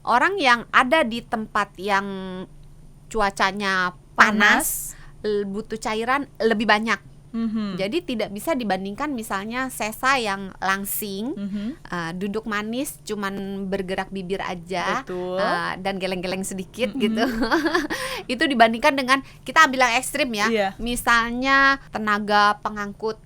Orang yang ada di tempat yang cuacanya panas butuh cairan lebih banyak. Jadi tidak bisa dibandingkan misalnya sesa yang langsing, duduk manis, cuman bergerak bibir aja, dan geleng-geleng sedikit gitu. Itu dibandingkan dengan kita ambil yang ekstrim ya, misalnya tenaga pengangkut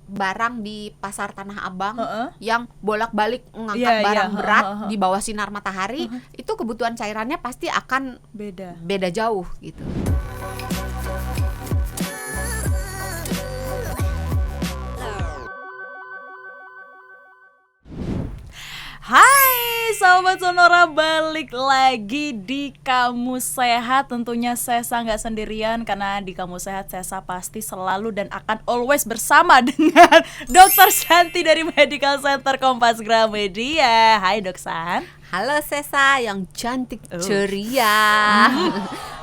barang di pasar Tanah Abang yang bolak-balik mengangkat barang berat di bawah sinar matahari, itu kebutuhan cairannya pasti akan beda jauh gitu. Hai Sobat Sonora, balik lagi di Kamu Sehat. Tentunya Sesa gak sendirian, karena di Kamu Sehat Sesa pasti selalu dan akan always bersama dengan Dr. Shanti dari Medical Center Kompas Gramedia. Hai Dok San. Halo Sesa yang cantik ceria.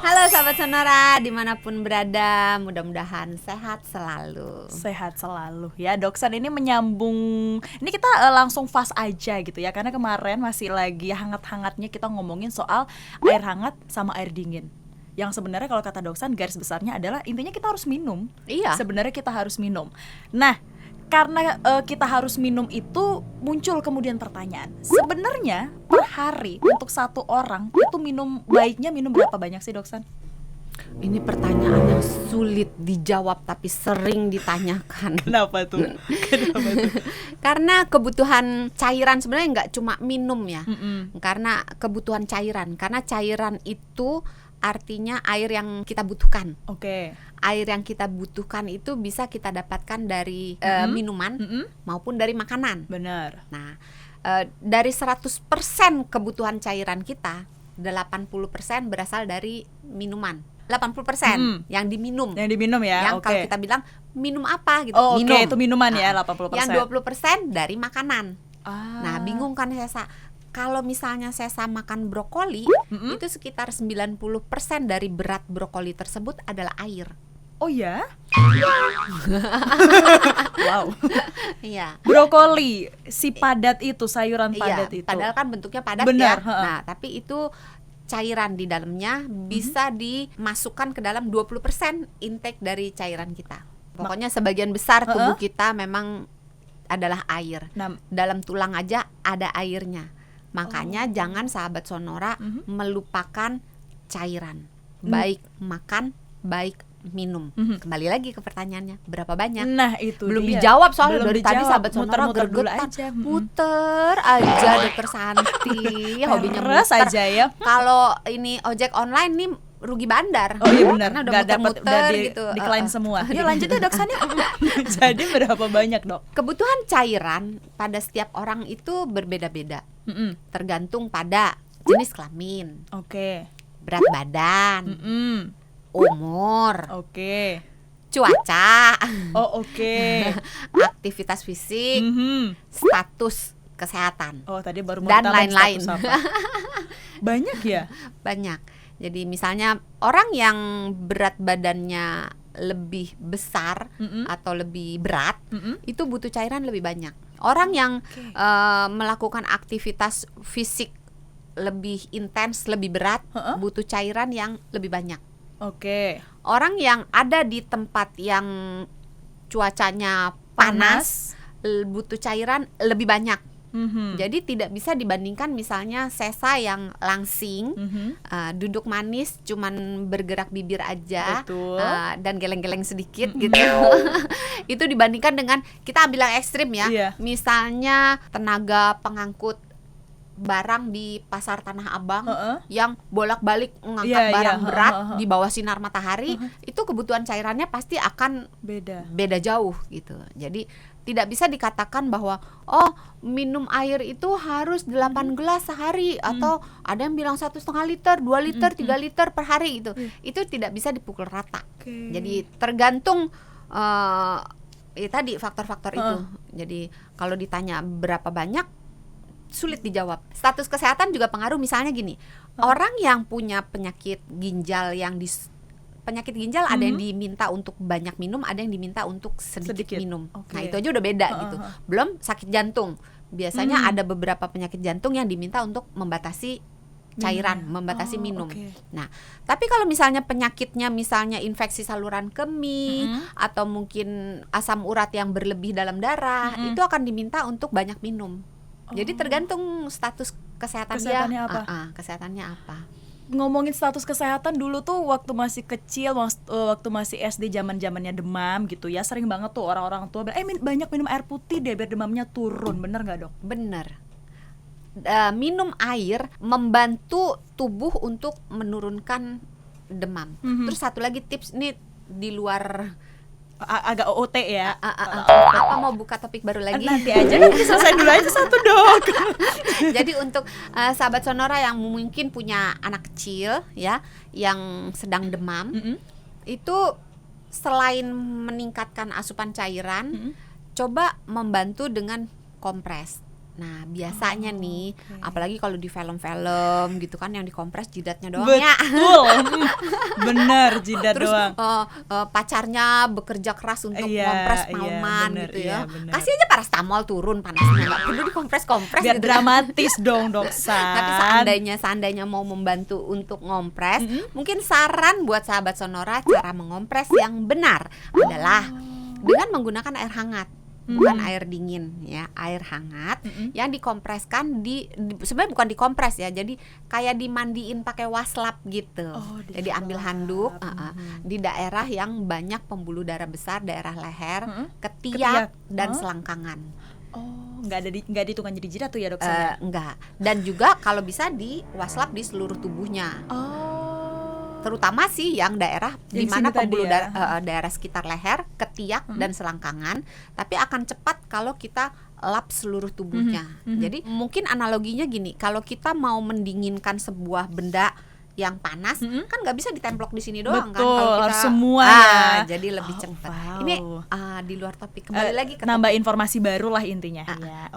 Halo Sobat Sonora dimanapun berada, mudah-mudahan sehat selalu. Sehat selalu ya Dok San. Ini menyambung, ini kita langsung fast aja gitu ya, karena kemarin masih lagi hangat-hangatnya kita ngomongin soal air hangat sama air dingin. Yang sebenarnya kalau kata Dok San garis besarnya adalah intinya kita harus minum. Iya. Sebenarnya kita harus minum. Nah, karena kita harus minum itu muncul kemudian pertanyaan, sebenarnya per hari untuk satu orang itu baiknya minum berapa banyak sih Dok San? Ini pertanyaan yang sulit dijawab tapi sering ditanyakan. Kenapa tuh? Karena kebutuhan cairan sebenarnya nggak cuma minum ya. Karena kebutuhan cairan, karena cairan itu artinya air yang kita butuhkan. Air yang kita butuhkan itu bisa kita dapatkan dari minuman maupun dari makanan. Benar. Nah, dari 100% kebutuhan cairan kita, 80% berasal dari minuman. 80% yang diminum. Yang diminum ya. Yang kalau kita bilang minum apa gitu. Minum. Itu minuman ya 80%. Yang 20% dari makanan. Nah, bingung kan Sesa? Kalau misalnya Sesa makan brokoli, itu sekitar 90% dari berat brokoli tersebut adalah air. Oh ya? Wow. Iya. Brokoli, si padat itu, sayuran padat itu. Padahal kan bentuknya padat. Benar, ya. Nah, tapi itu cairan di dalamnya bisa dimasukkan ke dalam 20% intake dari cairan kita. Pokoknya sebagian besar tubuh kita memang adalah air. Dalam tulang aja ada airnya. Makanya jangan sahabat Sonora melupakan cairan. Baik makan, baik minum. Kembali lagi ke pertanyaannya, berapa banyak? Nah, itu belum dia. dijawab soalnya belum dari dijawab. tadi sahabat Sonora Muter-muter muter aja Dokter Santi. Hobinya Terus muter aja ya. Kalau ini ojek online nih rugi bandar. Oh iya benar. Karena udah nggak dapat, muter-muter udah gitu. decline semua. Yuk lanjut ya Dok San ya. Jadi berapa banyak Dok? Kebutuhan cairan pada setiap orang itu berbeda-beda. Tergantung pada jenis kelamin, berat badan, umur, cuaca, aktivitas fisik, status kesehatan, tadi baru mau dan ditambah lain-lain. status apa. Banyak ya? Banyak. Jadi misalnya orang yang berat badannya lebih besar atau lebih berat, itu butuh cairan lebih banyak. Orang yang melakukan aktivitas fisik lebih intens, lebih berat, butuh cairan yang lebih banyak. Orang yang ada di tempat yang cuacanya panas butuh cairan lebih banyak. Jadi tidak bisa dibandingkan misalnya Sesa yang langsing, duduk manis, cuman bergerak bibir aja, dan geleng-geleng sedikit gitu. Itu dibandingkan dengan kita ambil yang ekstrim ya, misalnya tenaga pengangkut barang di pasar Tanah Abang yang bolak-balik mengangkat barang berat di bawah sinar matahari, itu kebutuhan cairannya pasti akan beda jauh gitu. Jadi tidak bisa dikatakan bahwa minum air itu harus 8 gelas sehari, atau ada yang bilang 1,5 liter, 2 liter, 3 liter per hari gitu. Itu tidak bisa dipukul rata. Jadi tergantung tadi faktor-faktor itu. Jadi kalau ditanya berapa banyak, sulit dijawab. Status kesehatan juga pengaruh. Misalnya gini, orang yang punya penyakit ginjal penyakit ginjal ada yang diminta untuk banyak minum, ada yang diminta untuk sedikit minum. Nah itu aja udah beda gitu. Belum sakit jantung. Biasanya ada beberapa penyakit jantung yang diminta untuk membatasi cairan, membatasi minum. Okay. Nah, tapi kalau misalnya penyakitnya misalnya infeksi saluran kemih atau mungkin asam urat yang berlebih dalam darah, itu akan diminta untuk banyak minum. Jadi tergantung status kesehatannya apa. Kesehatannya apa. Ngomongin status kesehatan dulu tuh waktu masih kecil, waktu masih SD, zaman-zamannya demam gitu ya, sering banget tuh orang-orang tua bilang, banyak minum air putih deh biar demamnya turun. Bener nggak, Dok? Bener. Minum air membantu tubuh untuk menurunkan demam. Terus satu lagi tips nih di luar agak OOT ya. Apa mau buka topik baru lagi? Nanti aja, nanti selesai dulu aja satu, Dok. Jadi untuk sahabat Sonora yang mungkin punya anak kecil ya yang sedang demam, itu selain meningkatkan asupan cairan, coba membantu dengan kompres. Nah, biasanya nih, apalagi kalau di film-film gitu kan yang dikompres jidatnya doang. Betul. Bener, jidat terus, doang. Pacarnya bekerja keras untuk ngompres malaman gitu ya. Bener. Kasih aja paracetamol turun panasnya, nggak perlu dikompres-kompres biar gitu. dramatis dong, Dok. Tapi seandainya mau membantu untuk ngompres, mungkin saran buat sahabat Sonora, cara mengompres yang benar adalah dengan menggunakan air hangat. Bukan air dingin ya, air hangat yang dikompreskan sebenarnya bukan dikompres ya, jadi kayak dimandiin pakai waslap gitu. Jadi ambil handuk di daerah yang banyak pembuluh darah besar, daerah leher, ketiak dan selangkangan. Nggak dihitungan jadi jidat tuh ya, Dok? Enggak. Dan juga kalau bisa di waslap di seluruh tubuhnya. Terutama sih yang daerah di mana pembuluh daerah sekitar leher, ketiak dan selangkangan, tapi akan cepat kalau kita lap seluruh tubuhnya. Jadi mungkin analoginya gini, kalau kita mau mendinginkan sebuah benda yang panas, kan nggak bisa ditemplok di sini doang. Betul, kan kalau kita semua ya. jadi lebih cepat. Ini di luar topik, kembali lagi ke nambah informasi baru lah intinya.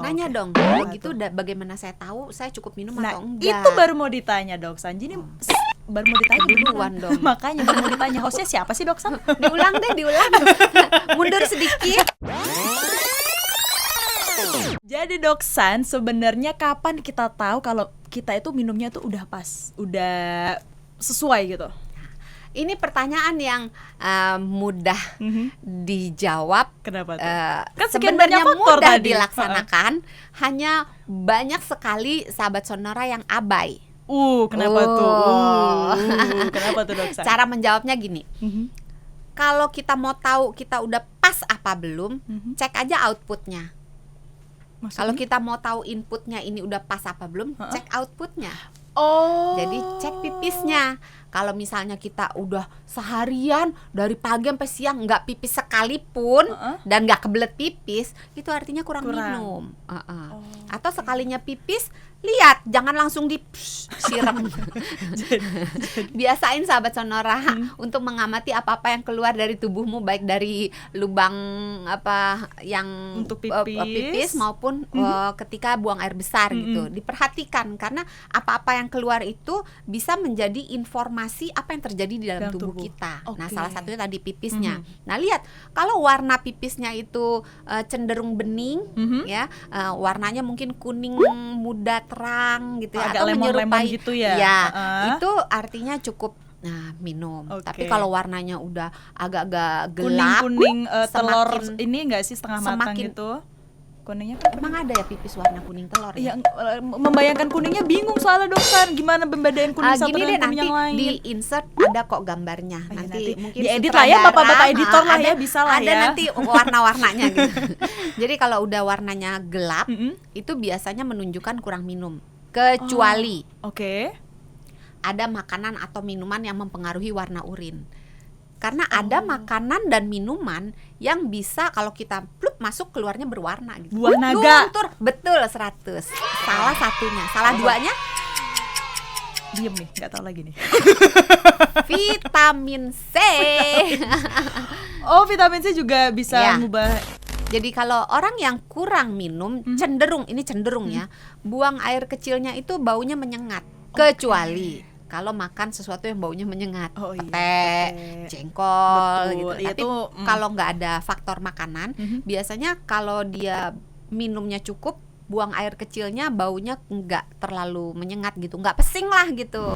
Nanya dong, kalau gitu bagaimana saya tahu saya cukup minum atau enggak? Itu baru mau ditanya, Dok Sanji nih. Baru mau ditanya duluan dong. Makanya baru mau ditanya, hostnya siapa sih, Dok San? diulang mundur sedikit. Jadi Dok San, sebenarnya kapan kita tahu kalau kita itu minumnya tuh udah pas, udah sesuai gitu? Ini pertanyaan yang mudah dijawab. Kenapa tuh? Kan sebenarnya mudah dilaksanakan, hanya banyak sekali sahabat Sonora yang abai. Kenapa tuh? Kenapa tuh, Dok San? Cara menjawabnya gini. Kalau kita mau tahu kita udah pas apa belum, cek aja outputnya. Kalau kita mau tahu inputnya ini udah pas apa belum, cek outputnya. Jadi cek pipisnya. Kalau misalnya kita udah seharian dari pagi sampai siang nggak pipis sekalipun dan nggak kebelet pipis, itu artinya kurang minum. Atau sekalinya pipis, lihat, jangan langsung disiram. Biasain sahabat Sonora untuk mengamati apa-apa yang keluar dari tubuhmu, baik dari lubang yang untuk pipis maupun ketika buang air besar gitu. Diperhatikan karena apa-apa yang keluar itu bisa menjadi informasi apa yang terjadi di dalam tubuh kita. Nah, salah satunya tadi pipisnya. Nah, lihat kalau warna pipisnya itu cenderung bening, ya, warnanya mungkin kuning muda terang gitu ya, atau menyerupai gitu ya. Itu artinya cukup minum. Tapi kalau warnanya udah agak-agak gelap, kuning telur ini enggak sih setengah matang gitu? Kuningnya kan emang ada ya pipis warna kuning telur ya? Membayangkan kuningnya bingung soalnya, Dok San. Gimana membedain kuning satu dengan kuning yang lain? Di insert ada kok gambarnya. Nanti mungkin diedit lah ya, bapak-bapak editor lah ya, bisa lah ya. Ada nanti warna-warnanya gitu. Jadi kalau udah warnanya gelap, itu biasanya menunjukkan kurang minum. Kecuali ada makanan atau minuman yang mempengaruhi warna urin. Karena ada makanan dan minuman yang bisa kalau kita plup masuk keluarnya berwarna gitu. Buah naga. Betul 100. Salah satunya, salah duanya diem nih, nggak tahu lagi nih. Vitamin C. Vitamin C juga bisa mengubah. Jadi kalau orang yang kurang minum cenderung ya, buang air kecilnya itu baunya menyengat. Kecuali kalau makan sesuatu yang baunya menyengat, pete, jengkol gitu. Tapi kalau nggak ada faktor makanan, biasanya kalau dia minumnya cukup, buang air kecilnya baunya nggak terlalu menyengat gitu, nggak pesing lah gitu.